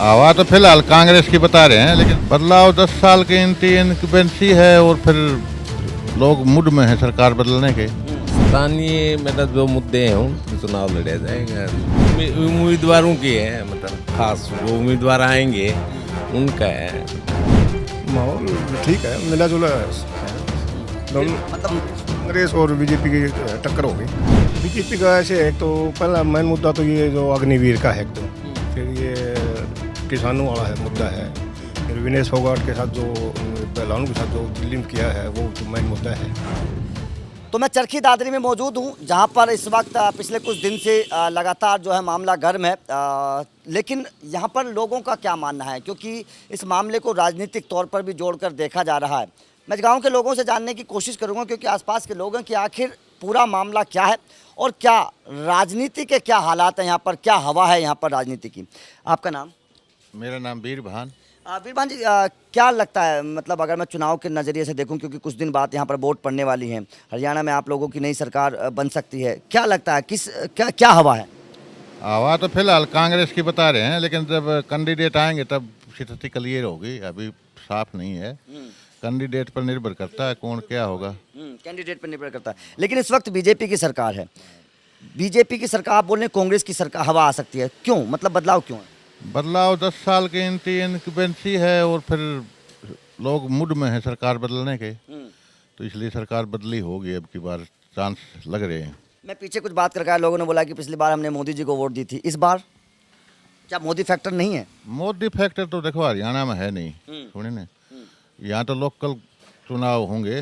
हवा तो फिलहाल कांग्रेस की बता रहे हैं, लेकिन बदलाव 10 साल की इनकम्बेंसी है और फिर लोग मूड में है सरकार बदलने के। स्थानीय मतलब जो मुद्दे हैं उन पर चुनाव लड़ा जाएगा। उम्मीदवारों की है, मतलब खास जो उम्मीदवार आएंगे उनका है। माहौल ठीक है, मिला जुला है। दोनों मतलब कांग्रेस और बीजेपी की टक्कर हो गई। बीजेपी का ऐसे है तो पहला मेन मुद्दा तो ये जो अग्निवीर का है, तो फिर ये किसानों वाला है मुद्दा है, फिर विनेश फोगाट के साथ जो पहलवानों के साथ जो दिल्ली में किया है वो तो मेन मुद्दा है। तो मैं चरखी दादरी में मौजूद हूँ, जहाँ पर इस वक्त पिछले कुछ दिन से लगातार जो है मामला गर्म है। लेकिन यहाँ पर लोगों का क्या मानना है, क्योंकि इस मामले को राजनीतिक तौर पर भी जोड़कर देखा जा रहा है। मैं गांव के लोगों से जानने की कोशिश करूँगा, क्योंकि आसपास के लोग हैं, कि आखिर पूरा मामला क्या है और क्या राजनीति के क्या हालात हैं यहाँ पर, क्या हवा है यहाँ पर राजनीति की। आपका नाम? मेरा नाम वीरभान। वीरभान जी, क्या लगता है, मतलब अगर मैं चुनाव के नज़रिए से देखूं, क्योंकि कुछ दिन बाद यहाँ पर वोट पड़ने वाली हैं, हरियाणा में आप लोगों की नई सरकार बन सकती है, क्या लगता है क्या हवा है? हवा तो फिलहाल कांग्रेस की बता रहे हैं, लेकिन जब कैंडिडेट आएंगे तब स्थिति क्लियर होगी। अभी साफ नहीं है, कैंडिडेट पर निर्भर करता है कौन क्या होगा। कैंडिडेट पर निर्भर करता है। लेकिन इस वक्त बीजेपी की सरकार है, बीजेपी की सरकार, आप बोल रहे हैं कांग्रेस की सरकार हवा आ सकती है, क्यों, मतलब बदलाव क्यों है? बदलाव 10 साल की इनकम्बेंसी है और फिर लोग मूड में है सरकार बदलने के, तो इसलिए सरकार बदली होगी। अब की बार चांस लग रहे हैं। मैं पीछे कुछ बात करके आया, लोगों ने बोला कि पिछली बार हमने मोदी जी को वोट दी थी, इस बार क्या मोदी फैक्टर नहीं है? मोदी फैक्टर तो देखो हरियाणा में है नहीं। सुनिए ना, यहाँ तो लोकल चुनाव होंगे,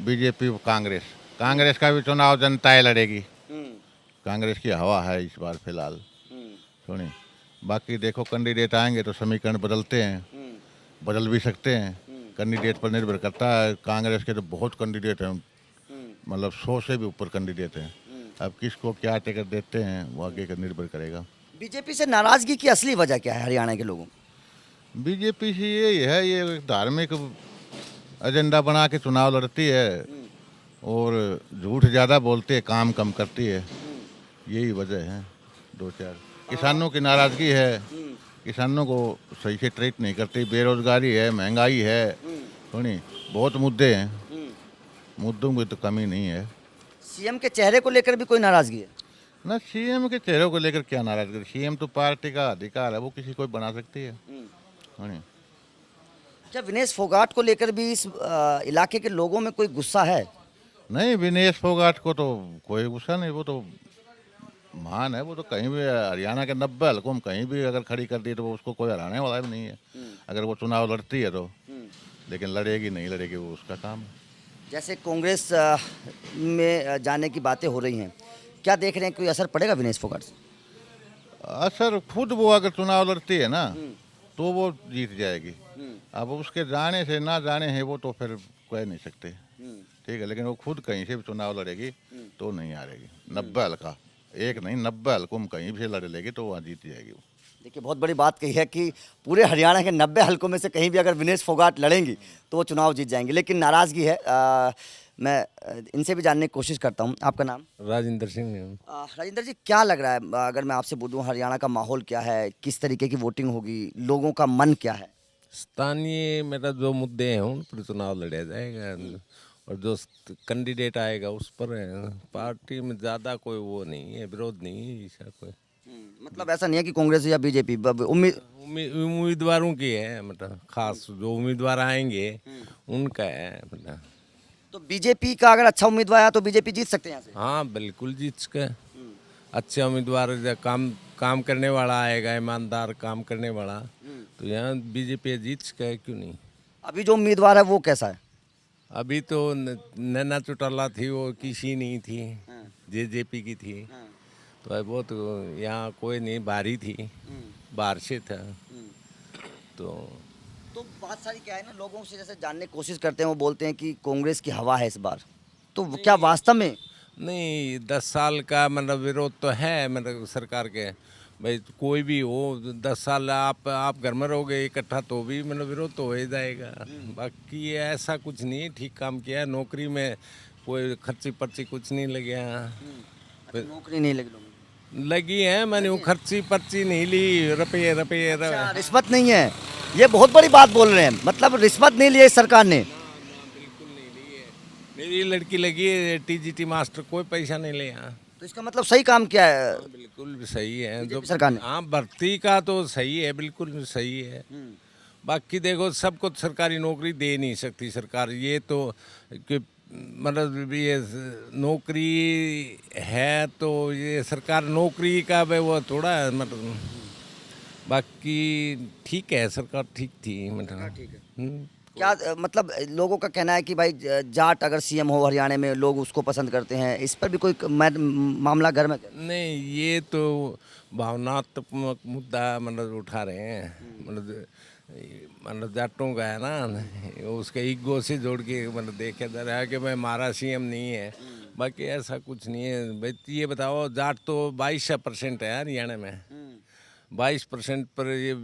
बीजेपी कांग्रेस, कांग्रेस का भी चुनाव जनता लड़ेगी। कांग्रेस की हवा है इस बार फिलहाल। सुनिए, बाकी देखो कैंडिडेट आएंगे तो समीकरण बदलते हैं, बदल भी सकते हैं, कैंडिडेट पर निर्भर करता है। कांग्रेस के तो बहुत कैंडिडेट हैं, मतलब 100 से भी ऊपर कैंडिडेट हैं। अब किसको क्या टिकट देते हैं वो आगे का निर्भर करेगा। बीजेपी से नाराजगी की असली वजह क्या है हरियाणा के लोगों? बीजेपी से यही है, ये धार्मिक एजेंडा बना के चुनाव लड़ती है और झूठ ज़्यादा बोलती है, काम कम करती है, यही वजह है। 2-4 किसानों की नाराज़गी है, किसानों को सही से ट्रीट नहीं करती, बेरोजगारी है, महंगाई है, सुनिए बहुत मुद्दे हैं, मुद्दों की तो कमी नहीं है। सीएम के चेहरे को लेकर भी कोई नाराजगी है? ना, सीएम के चेहरों को लेकर क्या नाराजगी, सीएम तो पार्टी का अधिकार है, वो किसी को बना सकती है। सुनिए, क्या विनेश फोगाट को लेकर भी इस इलाके के लोगों में कोई गुस्सा है? नहीं, विनेश फोगाट को तो कोई गुस्सा नहीं, वो तो महान है, वो तो कहीं भी हरियाणा के 90 हल्कों में कहीं भी अगर खड़ी कर दी तो वो उसको कोई हराने वाला भी नहीं है। अगर वो चुनाव लड़ती है तो, लेकिन लड़ेगी नहीं लड़ेगी वो उसका काम है। जैसे कांग्रेस में जाने की बातें हो रही हैं, क्या देख रहे हैं, कोई असर पड़ेगा विनेश फोगाट से? असर खुद वो अगर चुनाव लड़ती है ना तो वो जीत जाएगी। अब उसके जाने से ना जाने हैं वो तो फिर कह नहीं सकते, ठीक है, लेकिन वो खुद कहीं से भी चुनाव लड़ेगी तो नहीं हारेगी। 90 हल्का, एक नहीं 90 हल्कों में कहीं भी लड़ लेगी तो वहाँ जीत जाएगी वो। देखिए, बहुत बड़ी बात कही है कि पूरे हरियाणा के 90 हलकों में से कहीं भी अगर विनेश फोगाट लड़ेंगी तो वो चुनाव जीत जाएंगी, लेकिन नाराज़गी है। मैं इनसे भी जानने की कोशिश करता हूँ। आपका नाम? राजेंद्र सिंह। राजेंद्र जी, क्या लग रहा है, अगर मैं आपसे बोलूँ हरियाणा का माहौल क्या है, किस तरीके की वोटिंग होगी, लोगों का मन क्या है? स्थानीय मतलब जो मुद्दे हैं उन पर चुनाव लड़ा जाएगा और जो कैंडिडेट आएगा उस पर है। पार्टी में ज़्यादा कोई वो नहीं है, विरोध नहीं है ऐसा कोई। मतलब ऐसा नहीं है कि कांग्रेस या बीजेपी उम्मीदवारों की है, मतलब खास जो उम्मीदवार आएंगे उनका है मतलब। तो बीजेपी का अगर अच्छा उम्मीदवार आया तो बीजेपी जीत सकते हैं यहाँ से? हाँ बिल्कुल जीत सके। अच्छे उम्मीदवार काम करने वाला आएगा, ईमानदार काम करने वाला, तो यहाँ बीजेपी जीत सके, क्यों नहीं। अभी जो उम्मीदवार है वो कैसा है? अभी तो नैना चौटाला थी, वो किसी नहीं थी, जेजेपी की थी, तो वो तो यहाँ कोई नहीं, बाहरी थी, बाहर से था। तो बात सारी क्या है ना, लोगों से जैसे जानने की कोशिश करते हैं, वो बोलते हैं कि कांग्रेस की हवा है इस बार, तो क्या वास्तव में? नहीं, 10 साल का मतलब विरोध तो है, मतलब सरकार के, भाई कोई भी हो 10 साल आप घर में रहोगे इकट्ठा तो भी मतलब विरोध तो हो ही जाएगा। बाकी ये ऐसा कुछ नहीं, ठीक काम किया, नौकरी में कोई खर्ची पर्ची कुछ नहीं लगे। नौकरी नहीं लगी लोगों को। लगी है, मैंने वो खर्ची पर्ची नहीं ली, रुपये रुपये अच्छा, रिश्वत नहीं है, ये बहुत बड़ी बात बोल रहे हैं, मतलब रिश्वत नहीं ली है इस सरकार ने। बिल्कुल नहीं ली है। मेरी लड़की लगी है टीजीटी मास्टर, कोई पैसा नहीं लिया। तो इसका मतलब सही काम किया है बिल्कुल भी सही है जो सरकार ने। हाँ, भर्ती का तो सही है, बिल्कुल सही है। बाकी देखो, सबको सरकारी नौकरी दे नहीं सकती सरकार, ये तो मतलब ये नौकरी है तो ये सरकार नौकरी का वो थोड़ा है, मतलब बाकी ठीक है, सरकार ठीक थी मतलब। क्या मतलब लोगों का कहना है कि भाई जाट अगर सीएम हो हरियाणा में लोग उसको पसंद करते हैं, इस पर भी कोई मामला घर में? नहीं, ये तो भावनात्मक मुद्दा मतलब उठा रहे हैं, मतलब जाटों का है ना, उसके ईगो से जोड़ के मतलब देखा जा रहा है कि भाई हमारा सीएम नहीं है, बाकी ऐसा कुछ नहीं है भाई। ये बताओ, जाट तो 22% है हरियाणा में, 22% पर ये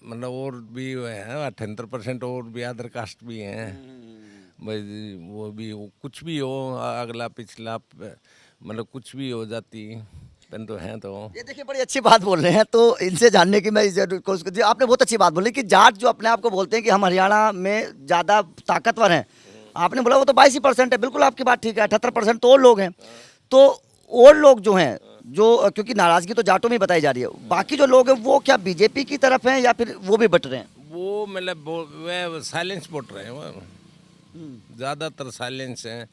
मतलब और भी है 78% और भी अदर कास्ट भी हैं भाई, वो भी कुछ भी हो, अगला पिछला मतलब कुछ भी हो जाती पन तो है। तो ये देखिए, बड़ी अच्छी बात बोल रहे हैं, तो इनसे जानने की मैं कोशिश करती हूँ। आपने बहुत अच्छी बात बोली कि जाट जो अपने आप को बोलते हैं कि हम हरियाणा में ज़्यादा ताकतवर हैं, आपने बोला वो तो 22% है, बिल्कुल आपकी बात ठीक है। 78% तो और लोग हैं, तो और लोग जो हैं जो, क्योंकि नाराज़गी तो जाटों में बताई जा रही है, बाकी जो लोग हैं वो क्या बीजेपी की तरफ हैं या फिर वो भी बट रहे हैं? वो मतलब वे साइलेंस वोट रहे हैं, वो ज़्यादातर साइलेंस हैं।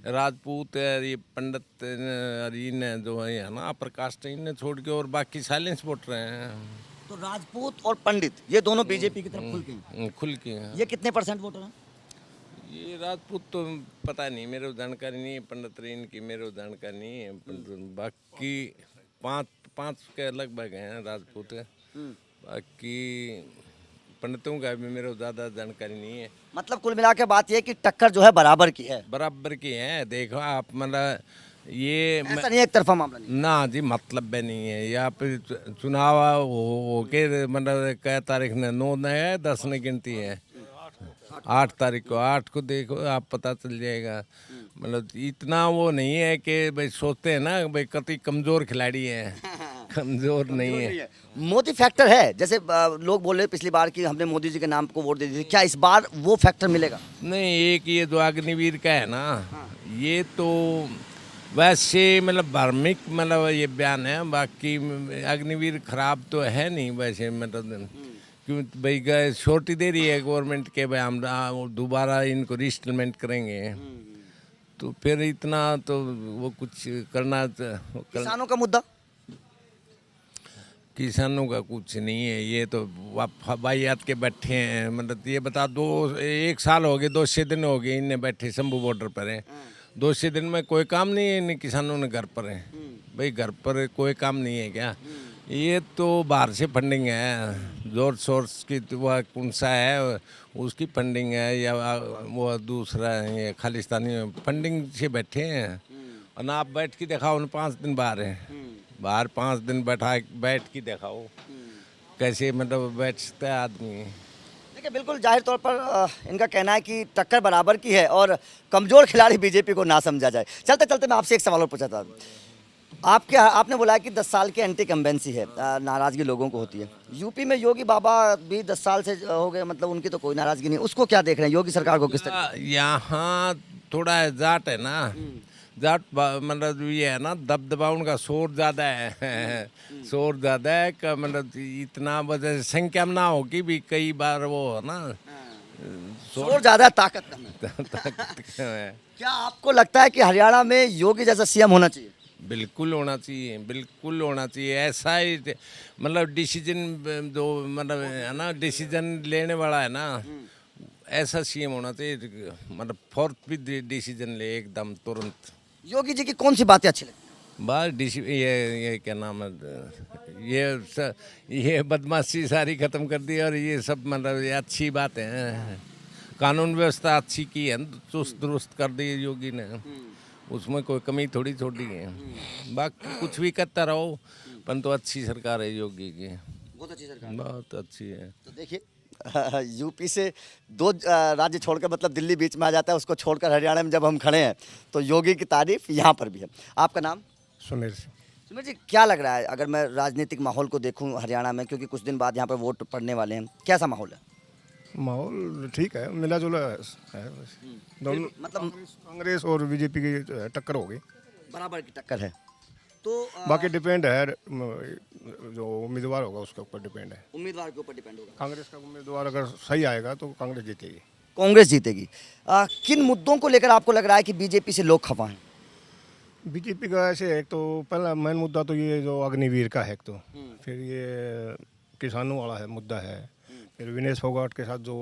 राजपूत है, ये पंडित और इन जो है ना अपर कास्ट, इन्हें छोड़ के और बाकी साइलेंस वोट रहे हैं। तो राजपूत और पंडित ये दोनों बीजेपी की तरफ खुल के हैं। खुल के हैं। ये कितने % वोटर हैं? ये राजपूत तो पता नहीं, मेरे को जानकारी नहीं है, पंडित इनकी मेरे को जानकारी नहीं है, बाकी पाँच के लगभग हैं राजपूत। बाकी पंडितों का भी मेरे को ज़्यादा जानकारी नहीं है। मतलब कुल मिला के बात यह है कि टक्कर जो है बराबर की है। बराबर की है, देखो आप, मतलब ये ऐसा नहीं है एक तरफा मामला नहीं। ना जी, मतलब भी नहीं है। या फिर चुनाव हो के मतलब क्या तारीख ने 9 ने है, 10 ने गिनती है, 8 तारीख को, 8 को देखो आप, पता चल जाएगा। मतलब इतना वो नहीं है कि भाई सोचते हैं ना भाई कति कमज़ोर खिलाड़ी है, कमज़ोर नहीं है। मोदी फैक्टर है, जैसे लोग बोल रहे पिछली बार कि हमने मोदी जी के नाम को वोट दे दी थी, क्या इस बार वो फैक्टर मिलेगा? नहीं, एक ये जो अग्निवीर का है ना, ये तो वैसे मतलब धार्मिक मतलब ये बयान है, बाकी अग्निवीर खराब तो है नहीं वैसे, मतलब क्यों भाई गए छोटी दे रही है गवर्नमेंट के भाई हम दोबारा इनको रिस्टलमेंट करेंगे, तो फिर इतना तो वो कुछ करना किसानों का मुद्दा? किसानों का कुछ नहीं है, ये तो वाहियात के बैठे हैं। मतलब ये बता दो, 1 साल हो गए, 200 दिन हो गए इन्हें बैठे शंभू बॉर्डर पर हैं, 200 दिन में कोई काम नहीं है इन किसानों ने घर पर है भाई, घर पर कोई काम नहीं है क्या? ये तो बाहर से फंडिंग है, जोर सोर्स की वह कौन सा है उसकी फंडिंग है, या वो दूसरा है, ये खालिस्तानी फंडिंग से बैठे हैं। और ना आप बैठ के दिखाओ, 5 दिन बाहर हैं, बाहर 5 दिन बैठ के दिखाओ कैसे मतलब बैठ सकता है आदमी। देखिए, बिल्कुल जाहिर तौर पर इनका कहना है कि टक्कर बराबर की है और कमज़ोर खिलाड़ी बीजेपी को ना समझा जाए। चलते चलते मैं आपसे एक सवाल और पूछा था, आपने बोला कि 10 साल की एंटी कम्बेंसी है, नाराज़गी लोगों को होती है। यूपी में योगी बाबा भी 10 साल से हो गए, मतलब उनकी तो कोई नाराज़गी नहीं, उसको क्या देख रहे हैं योगी सरकार को किस तरह? यहाँ थोड़ा जाट है ना, जाट मतलब ये है ना, दबदबा उनका शोर ज़्यादा है, शोर ज़्यादा है का मतलब इतना वजह से संख्या में ना हो कि भी कई बार वो है ना, शोर ज़्यादा ताकत कम है। क्या आपको लगता है कि हरियाणा में योगी जैसा सीएम होना चाहिए? बिल्कुल होना चाहिए, बिल्कुल होना चाहिए। ऐसा ही मतलब डिसीजन जो मतलब है ना, डिसीजन लेने वाला है ना, ऐसा सीएम होना चाहिए, मतलब फोर्थ भी डिसीजन ले एकदम तुरंत। योगी जी की कौन सी बातें अच्छी लगती? बस ये क्या नाम है, ये बदमाशी सारी ख़त्म कर दी, और ये सब मतलब ये अच्छी बात है। कानून व्यवस्था अच्छी की है, चुस्त दुरुस्त कर दी योगी ने, उसमें कोई कमी थोड़ी छोड़ी है। बाकी कुछ भी करता रहो, परंतु अच्छी सरकार है योगी की, बहुत अच्छी सरकार, बहुत अच्छी है। तो देखिए, यूपी से 2 राज्य छोड़कर मतलब दिल्ली बीच में आ जाता है, उसको छोड़कर हरियाणा में जब हम खड़े हैं तो योगी की तारीफ यहाँ पर भी है। आपका नाम? सुनील सिंह। सुमित जी, क्या लग रहा है अगर मैं राजनीतिक माहौल को देखूं हरियाणा में, क्योंकि कुछ दिन बाद यहाँ पर वोट पड़ने वाले हैं, कैसा माहौल है? माहौल ठीक है, मिला जुला है बस। दोनों मतलब कांग्रेस और बीजेपी की टक्कर हो गई। बराबर की टक्कर है। तो बाकी डिपेंड है जो उम्मीदवार होगा उसके ऊपर डिपेंड है। उम्मीदवार के ऊपर डिपेंड होगा। कांग्रेस का उम्मीदवार अगर सही आएगा तो कांग्रेस जीतेगी। कांग्रेस जीतेगी। किन मुद्दों को लेकर आपको लग रहा है कि बीजेपी से लोग खफा हैं? बीजेपी का ऐसे एक तो पहला मेन मुद्दा तो ये जो अग्निवीर का है, एक तो फिर ये किसानों वाला है मुद्दा है, फिर विनेश फोगाट के साथ जो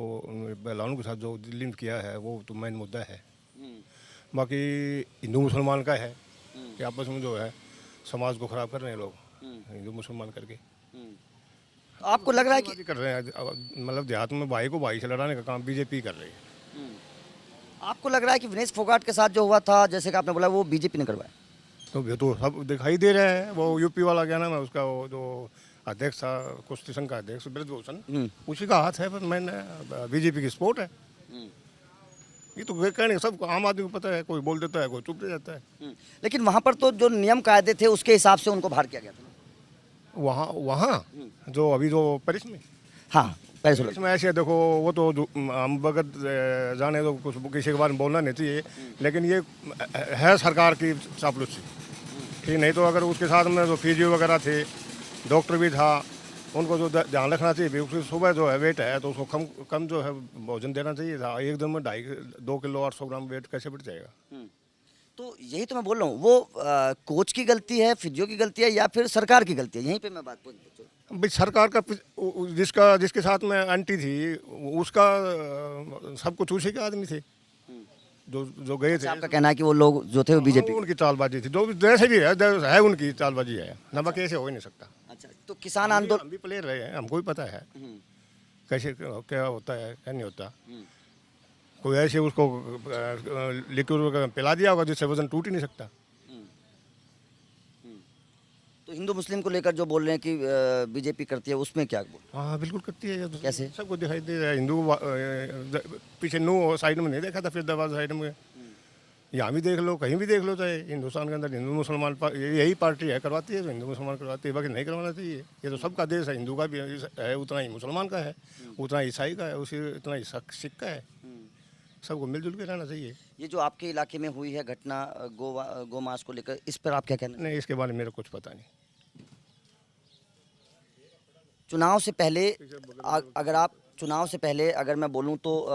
बहलाओं के साथ जो लिंक किया है वो तो मेन मुद्दा है। बाकी हिंदू मुसलमान का है कि आपस में जो है समाज को खराब कर रहे हैं लोग हिंदू मुसलमान करके। आपको लग रहा है कि बात कर रहे हैं, मतलब देहात में भाई को भाई से लड़ाने का काम बीजेपी कर रही है। आपको लग रहा है कि विनेश फोगाट के साथ जो हुआ था, जैसे कि आपने बोला, वो बीजेपी ने करवाया? तो ये तो सब दिखाई दे रहा है। वो यूपी वाला क्या नाम है उसका, वो जो अध्यक्ष था कुश्ती संघ का अध्यक्ष ब्रजभूषण, उसी का हाथ है। पर मैंने बीजेपी की सपोर्ट है। ये तो कहने सब आम आदमी को पता है, कोई बोल देता है कोई चुप रह जाता है। लेकिन वहां पर तो जो नियम कायदे थे उसके हिसाब से उनको बाहर किया गया था। वहाँ वहाँ जो अभी जो पेरिस में, हाँ, पेरिस इसमें ऐसे देखो, वो तो हम बगत जाने तो कुछ किसी के बारे में बोलना नहीं चाहिए, लेकिन ये है सरकार की चापलूसी। ठीक, नहीं तो अगर उसके साथ में जो फिजियो वगैरह थे, डॉक्टर भी था, उनको जो ध्यान रखना चाहिए। उसकी सुबह जो है वेट है तो उसको कम कम जो है भोजन देना चाहिए था। एक दिन में 2 किलो 800 ग्राम वेट कैसे बढ़ जाएगा? तो यही तो मैं बोल रहा हूँ, वो कोच की गलती है, फिजियो की गलती है, या फिर सरकार की गलती है? यहीं पे मैं बात पूछ भाई सरकार का जिसके साथ में आंटी थी उसका सब कुछ उसी के आदमी थे जो गए थे। आपका कहना है कि वो लोग जो थे वो बीजेपी? उनकी चालबाजी थी, जो जैसे भी है उनकी चालबाजी है, नमक कैसे हो ही नहीं सकता। अच्छा, तो किसान आंदोलन हम भी प्लेयर रहे हैं, हमको भी पता है कैसे क्या होता है क्या नहीं होता। कोई ऐसे उसको लिक्विड पिला दिया होगा जिससे वजन टूट ही नहीं सकता। तो हिंदू मुस्लिम को लेकर जो बोल रहे हैं कि बीजेपी करती है, उसमें क्या बोल? हाँ बिल्कुल करती है। कैसे? सबको दिखाई दे रहा है। हिंदू पीछे नो साइड में नहीं देखा था, फरीदाबाद साइड में, यहाँ भी देख लो, कहीं भी देख लो, चाहे हिंदुस्तान के अंदर हिंदू मुसलमान यही पार्टी है करवाती है, तो हिंदू मुसलमान करवाती है, बाकी नहीं करवाना चाहिए। ये तो सबका देश है, हिंदू का भी है उतना ही मुसलमान का है, उतना ईसाई का है, उसी इतना ही सिख का है। सबको मिलजुल के रहना चाहिए। ये जो आपके इलाके में हुई है घटना गौ मांस को लेकर, इस पर आप क्या कहना? नहीं, इसके बारे में मेरे कुछ पता नहीं। चुनाव से पहले अगर मैं बोलूं तो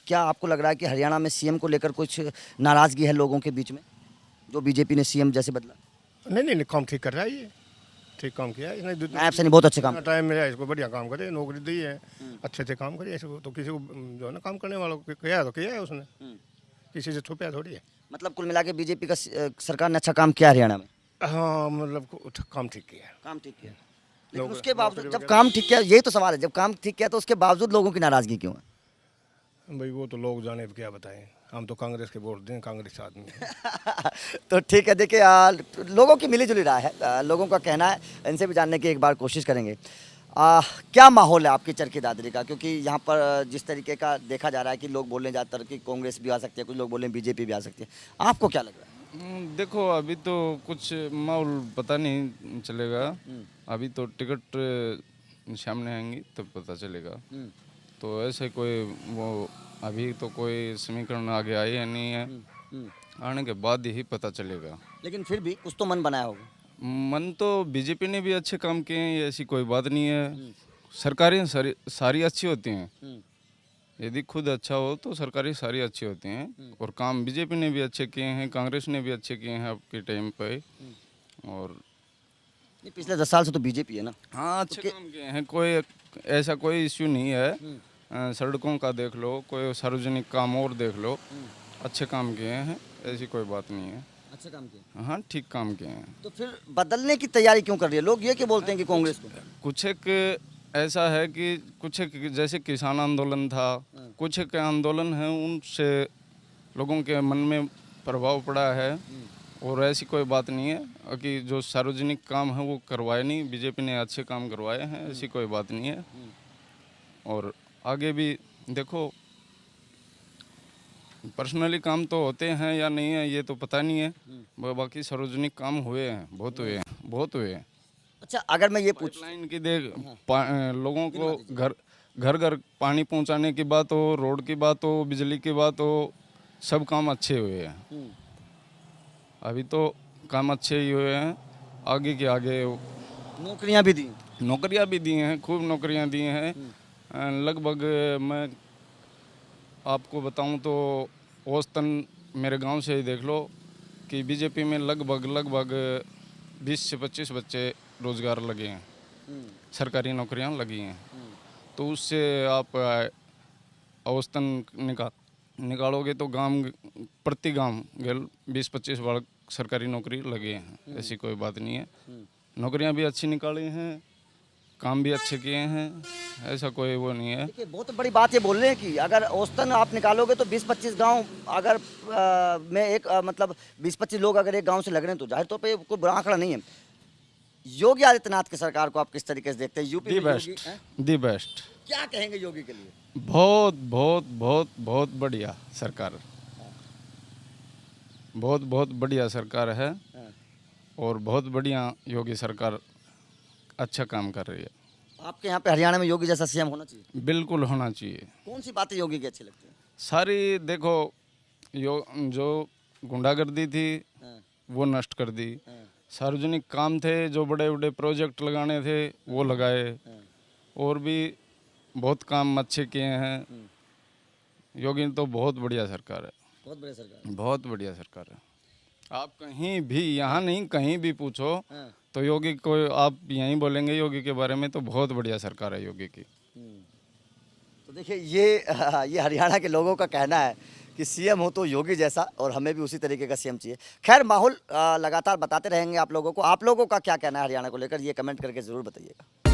क्या आपको लग रहा है कि हरियाणा में सीएम को लेकर कुछ नाराजगी है लोगों के बीच में, जो बीजेपी ने सीएम जैसे बदला? नहीं, काम ठीक कर रहा है। ये ठीक काम किया है इसने। नायब सैनी बहुत अच्छे काम। टाइम मिला इसको, बढ़िया काम करे, नौकरी दी है, अच्छे से काम करे। ऐसे तो किसी को जो है ना काम करने वालों को किया तो किया है उसने, किसी से छुपया थोड़ी है। मतलब कुल मिला के बीजेपी का सरकार ने अच्छा काम किया हरियाणा में? हाँ, मतलब काम ठीक किया है। काम ठीक किया, लेकिन उसके बावजूद जब काम ठीक किया, यही तो सवाल है, जब काम ठीक किया तो उसके बावजूद लोगों की नाराजगी क्यों है? भाई वो तो लोग जाने अब क्या बताएं, हम तो कांग्रेस के वोट दें, कांग्रेस आदमी हैं। तो ठीक है, देखिए लोगों की मिली जुली राय है, लोगों का कहना है, इनसे भी जानने की एक बार कोशिश करेंगे। क्या माहौल है आपकी चरखी दादरी का? क्योंकि यहाँ पर जिस तरीके का देखा जा रहा है कि लोग बोल रहे हैं ज़्यादातर कि कांग्रेस भी आ सकती है, कुछ लोग बोल रहे हैं बीजेपी भी आ सकती है, आपको क्या लग रहा है? देखो अभी तो कुछ माहौल पता नहीं चलेगा, अभी तो टिकट सामने आएंगी तब पता चलेगा। तो ऐसे कोई वो अभी तो कोई समीकरण आगे आए नहीं है, आने के बाद ही पता चलेगा। लेकिन फिर भी कुछ तो मन बनाया होगा। मन तो बीजेपी ने भी अच्छे काम किए हैं, ऐसी कोई बात नहीं है। सरकारें सारी अच्छी होती हैं, यदि खुद अच्छा हो तो सरकारी सारी अच्छी होती हैं, और काम बीजेपी ने भी अच्छे किए हैं, कांग्रेस ने भी अच्छे किए हैं आपके टाइम पे। और ये पिछले 10 साल से तो बीजेपी है ना। हाँ, अच्छे काम किए हैं, कोई ऐसा कोई इश्यू नहीं है। सड़कों का देख लो, कोई सार्वजनिक काम और देख लो, अच्छे काम किए हैं, ऐसी कोई बात नहीं है। अच्छा काम किया। हाँ, ठीक काम किए हैं। तो फिर बदलने की तैयारी क्यों कर रही है? लोग ये क्यों बोलते हैं कि कांग्रेस को? कुछ एक ऐसा है कि कुछ एक जैसे किसान आंदोलन था, कुछ एक आंदोलन है, उनसे लोगों के मन में प्रभाव पड़ा है। और ऐसी कोई बात नहीं है कि जो सार्वजनिक काम है वो करवाए नहीं, बीजेपी ने अच्छे काम करवाए हैं, ऐसी कोई बात नहीं है। और आगे भी देखो, पर्सनली काम तो होते हैं या नहीं है ये तो पता नहीं है, बाकी सार्वजनिक काम हुए हैं, बहुत हुए हैं। बहुत हुए हैं। अच्छा, अगर मैं ये पूछ पाइपलाइन की देख लोगों को घर घर पानी पहुंचाने की बात हो, रोड की बात हो, बिजली की बात हो, सब काम अच्छे हुए हैं। अभी तो काम अच्छे ही हुए हैं, आगे के आगे नौकरियां भी दी, नौकरियां भी दी हैं, खूब नौकरियां दी हैं। लगभग मैं आपको बताऊं तो औसतन मेरे गांव से ही देख लो कि बीजेपी में लगभग 20 से 25 बच्चे रोजगार लगे हैं, सरकारी नौकरियां लगी हैं। तो उससे आप औसतन निकालोगे तो प्रति गांव 20-25 बार सरकारी नौकरी लगे हैं। ऐसी कोई बात नहीं है, नौकरियां भी अच्छी निकाली हैं, काम भी अच्छे किए हैं, ऐसा कोई वो नहीं है। देखिए बहुत बड़ी बात ये बोल रहे हैं कि अगर औसतन आप निकालोगे तो 20-25 गांव अगर में एक मतलब 20-25 लोग अगर एक गांव से लग रहे हैं तो जाहिर तौर पे कोई बुरा आंकड़ा नहीं है। योगी आदित्यनाथ की सरकार को आप किस तरीके से देखते हैं? यूपी दी में योगी बेस्ट, हैं? दी बेस्ट, क्या कहेंगे योगी के लिए? बहुत बहुत बहुत बहुत बढ़िया सरकार, बहुत बहुत बढ़िया सरकार है और बहुत बढ़िया योगी सरकार अच्छा काम कर रही है। आपके यहाँ पे हरियाणा में योगी जैसा सीएम होना चाहिए? बिल्कुल होना चाहिए। कौन सी बातें योगी की अच्छी लगती है? सारी देखो, जो गुंडागर्दी थी वो नष्ट कर दी, सार्वजनिक काम थे जो बड़े बड़े प्रोजेक्ट लगाने थे वो लगाए, और भी बहुत काम अच्छे किए हैं। योगी ने तो बहुत बढ़िया सरकार है, बहुत बढ़िया सरकार। बहुत बढ़िया सरकार है। आप कहीं भी, यहाँ नहीं कहीं भी पूछो हाँ। तो योगी को आप यहीं बोलेंगे योगी के बारे में, तो बहुत बढ़िया सरकार है योगी की। तो देखिए ये हरियाणा के लोगों का कहना है कि सीएम हो तो योगी जैसा, और हमें भी उसी तरीके का सीएम चाहिए। खैर माहौल लगातार बताते रहेंगे आप लोगों को। आप लोगों का क्या कहना है हरियाणा को लेकर, ये कमेंट करके ज़रूर बताइएगा।